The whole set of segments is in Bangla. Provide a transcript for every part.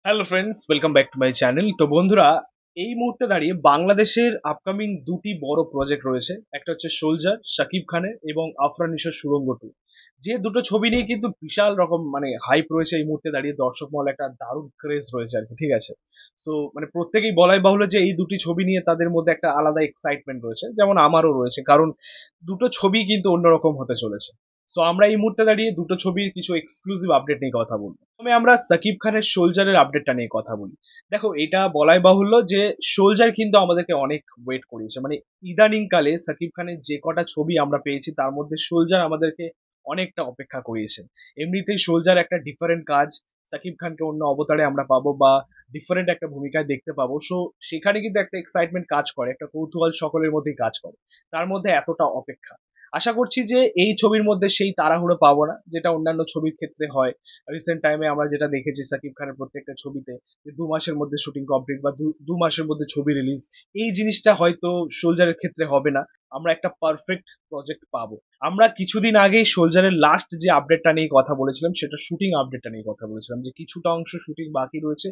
Hello friends, welcome back to my channel. তো বন্ধুরা, এই মুহূর্তে দাঁড়িয়ে বাংলাদেশের আপকামিং দুটি বড় প্রজেক্ট রয়েছে। একটা হচ্ছে সোলজার শাকিব খানের এবং আফরান নিশোর সুড়ঙ্গ 2। যে দুটো ছবি নিয়ে কিন্তু বিশাল রকম হাইপ রয়েছে এই মুহূর্তে দাঁড়িয়ে, দর্শক মহলে একটা দারুণ ক্রেজ রয়েছে আর কি, ঠিক আছে। সো প্রত্যেকেই বলাই বাহুল্য যে এই দুটি ছবি নিয়ে তাদের মধ্যে একটা আলাদা এক্সাইটমেন্ট রয়েছে, যেমন আমারও রয়েছে, কারণ দুটো ছবি কিন্তু অন্যরকম হতে চলেছে। সো আমরা এই মুহূর্তে দাঁড়িয়ে দুটো ছবির কিছু এক্সক্লুসিভ আপডেট নিয়ে কথা বলবো। প্রথমে আমরা সাকিব খানের সোলজারের আপডেটটা নিয়ে কথা বলি। দেখো, এটা বলাই বাহুল্য যে সোলজার কিন্তু আমাদেরকে অনেক ওয়েট করিয়েছে। ইদানিং কালে সাকিব খানের যে কটা ছবি আমরা পেয়েছি তার মধ্যে সোলজার আমাদেরকে অনেকটা অপেক্ষা করিয়েছেন। এমনিতেই সোলজার একটা ডিফারেন্ট কাজ, সাকিব খানকে অন্য অবতারে আমরা পাবো বা ডিফারেন্ট একটা ভূমিকায় দেখতে পাবো। সো সেখানে কিন্তু একটা এক্সাইটমেন্ট কাজ করে, একটা কৌতূহল সকলের মধ্যেই কাজ করে। তার মধ্যে এতটা অপেক্ষা, আশা করছি যে এই ছবির মধ্যে সেই তাড়াহুড়ো পাবো না যেটা অন্যান্য ছবির ক্ষেত্রে হয়। রিসেন্ট টাইমে আমরা যেটা দেখেছি সাকিব খানের প্রত্যেকটা ছবিতে যে 2 মাসের মধ্যে শুটিং কমপ্লিট বা দু মাসের মধ্যে ছবি রিলিজ, এই জিনিসটা হয়তো সোলজারের ক্ষেত্রে হবে না। আমরা একটা পারফেক্ট প্রজেক্ট পাবো। আমরা কিছুদিন আগেই সোলজারের লাস্ট যে আপডেটটা নিয়ে কথা বলেছিলাম, সেটা শুটিং আপডেটটা নিয়ে কথা বলেছিলাম যে কিছুটা অংশ শুটিং বাকি রয়েছে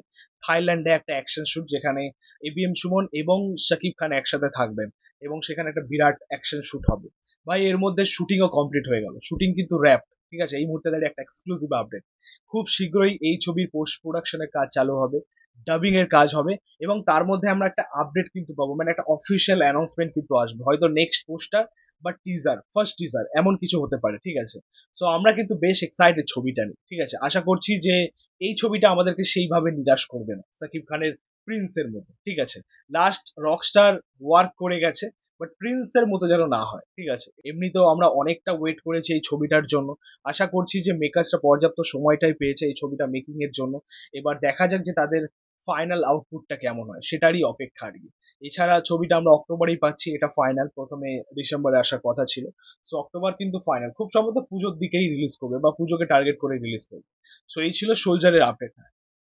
থাইল্যান্ডে, একটা অ্যাকশন শুট যেখানে এবিএম সুমন এবং শাকিব খান একসাথে থাকবেন এবং সেখানে একটা বিরাট অ্যাকশন শুট হবে। ভাই, এর মধ্যে শুটিংও কমপ্লিট হয়ে গেল, শুটিং কিন্তু র্যাপ, ঠিক আছে। এই মুহূর্তে দাঁড়িয়ে একটা এক্সক্লুসিভ আপডেট, খুব শীঘ্রই এই ছবির পোস্ট প্রোডাকশনের কাজ চালু হবে, ডাবিং এর কাজ হবে এবং তার মধ্যে আমরা একটা আপডেট কিন্তু পাবো, একটা অফিসিয়াল অ্যানাউন্সমেন্ট কিন্তু আসবে, হয়তো নেক্সট পোস্টার বা টিজার, ফার্স্ট টিজার, এমন কিছু হতে পারে, ঠিক আছে। সো আমরা কিন্তু বেশ এক্সাইটেড ছবিটা নিয়ে, ঠিক আছে। আশা করছি যে এই ছবিটা আমাদেরকে সেইভাবে নিরাশ করবে না সাকিব খানের প্রিন্সের মতো, ঠিক আছে। লাস্ট রকস্টার ওয়ার্ক করে গেছে, বাট প্রিন্সের মতো যেন না হয়, ঠিক আছে। এমনিতেও আমরা অনেকটা ওয়েট করেছি এই ছবিটার জন্য। আশা করছি যে মেকার্সরা পর্যাপ্ত সময়টাই পেয়েছে এই ছবিটা মেকিং এর জন্য। এবার দেখা যাক যে তাদের ফাইনাল আউটপুটটা কেমন হয়, সেটারই অপেক্ষা আর কি। এছাড়া ছবিটা আমরা অক্টোবরেই পাচ্ছি, এটা ফাইনাল। প্রথমে ডিসেম্বরে আসার কথা ছিল, সো অক্টোবর কিন্তু ফাইনাল, খুব সম্ভবত পুজোর দিকেই রিলিজ করবে বা পুজোকে টার্গেট করে রিলিজ করবে। সো এই ছিল সোলজারের আপডেট।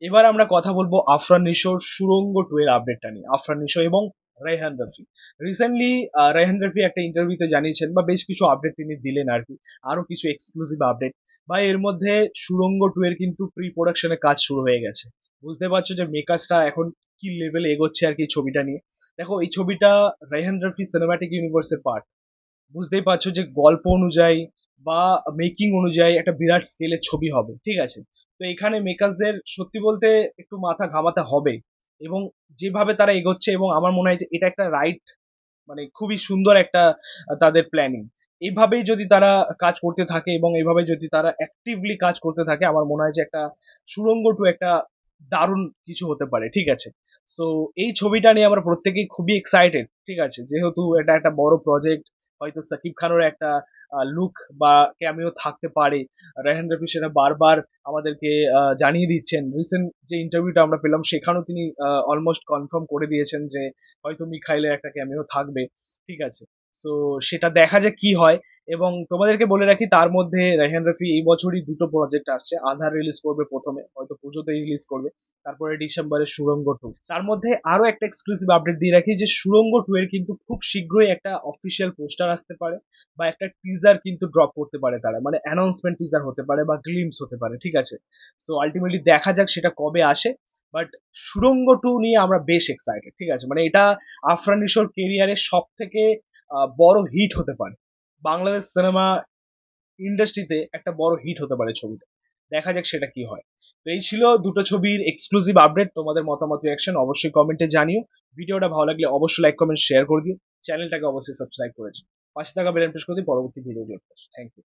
এবার আমরা কথা বলবো আফরান নিশোর সুড়ঙ্গ 2 এর আপডেটটা নিয়ে। আফরান নিশো এবং রায়হান রফি রিসেন্টলি, রায়হান রফি একটা ইন্টারভিউতে জানিয়েছেন বা বেশ কিছু আপডেট তিনি দিলেন আর কি, আরো কিছু এক্সক্লুসিভ আপডেট। বা এর মধ্যে সুড়ঙ্গ 2 এর কিন্তু প্রি প্রোডাকশনের কাজ শুরু হয়ে গেছে। বুঝতে পারছো যে মেকার্সরা এখন কি লেভেলে এগোচ্ছে আর কি এই ছবিটা নিয়ে। দেখো, এই ছবিটা রায়হান রফি সিনেম্যাটিক ইউনিভার্সের পার্ট। বুঝতেই পারছো যে গল্প অনুযায়ী বা মেকিং অনুযায়ী একটা বিরাট স্কেলের ছবি হবে, ঠিক আছে। তো এখানে মেকার্সদের সত্যি বলতে একটু মাথা ঘামাতে হবে এবং যেভাবে তারা এগোচ্ছে, এবং আমার মনে হয় যে এটা একটা রাইট, খুবই সুন্দর একটা তাদের প্ল্যানিং। এইভাবেই যদি তারা কাজ করতে থাকে এবং এইভাবে যদি তারা অ্যাক্টিভলি কাজ করতে থাকে, আমার মনে হয় যে একটা সুড়ঙ্গ টু একটা দারুণ কিছু হতে পারে, ঠিক আছে। সো এই ছবিটা নিয়ে আমরা প্রত্যেকেই খুবই এক্সাইটেড, ঠিক আছে, যেহেতু এটা একটা বড় প্রজেক্ট। হয়তো সাকিব খানেরও একটা লুক বা ক্যামিও থাকতে পারে। রেহান রফি সেটা বারবার আমাদেরকে জানিয়ে দিচ্ছেন। রিসেন্ট যে ইন্টারভিউটা আমরা পেলাম সেখানেও তিনি অলমোস্ট কনফার্ম করে দিয়েছেন যে হয়তো মিখাইলের একটা ক্যামিও থাকবে, ঠিক আছে। সো সেটা দেখা যাক কি হয়। এবং তোমাদেরকে বলে রাখি, তার মধ্যে রেহান রফি এই বছরই দুটো প্রজেক্ট আসছে। আধার রিলিজ করবে প্রথমে, হয়তো পুজোতেই রিলিজ করবে, তারপরে ডিসেম্বরে সুড়ঙ্গ 2। তার মধ্যে আরো একটা এক্সক্লুসিভ আপডেট দিয়ে রাখি যে সুড়ঙ্গ 2 এর কিন্তু খুব শীঘ্রই একটা অফিসিয়াল পোস্টার আসতে পারে বা একটা টিজার কিন্তু ড্রপ করতে পারে তারা, অ্যানাউন্সমেন্ট টিজার হতে পারে বা গ্লিমস হতে পারে, ঠিক আছে। সো আলটিমেটলি দেখা যাক সেটা কবে আসে। বাট সুড়ঙ্গ 2 নিয়ে আমরা বেশ এক্সাইটেড, ঠিক আছে। এটা আফরান নিশোর কেরিয়ারের সব থেকে বড় হিট হতে পারে, বাংলাদেশ সিনেমা ইন্ডাস্ট্রিতে একটা বড় হিট হতে পারে ছবিটা। দেখা যাক সেটা কি হয়। তো এই ছিল দুটো ছবির এক্সক্লুসিভ আপডেট। তোমাদের মতামত, রিয়াকশন অবশ্যই কমেন্টে জানিও। ভিডিওটা ভালো লাগলে অবশ্যই লাইক কমেন্ট শেয়ার করে দিও। চ্যানেলটাকে অবশ্যই সাবস্ক্রাইব করেছো, পাশে থাকা বেল প্রেস করে দিও পরবর্তী ভিডিও আপলোড। Thank you.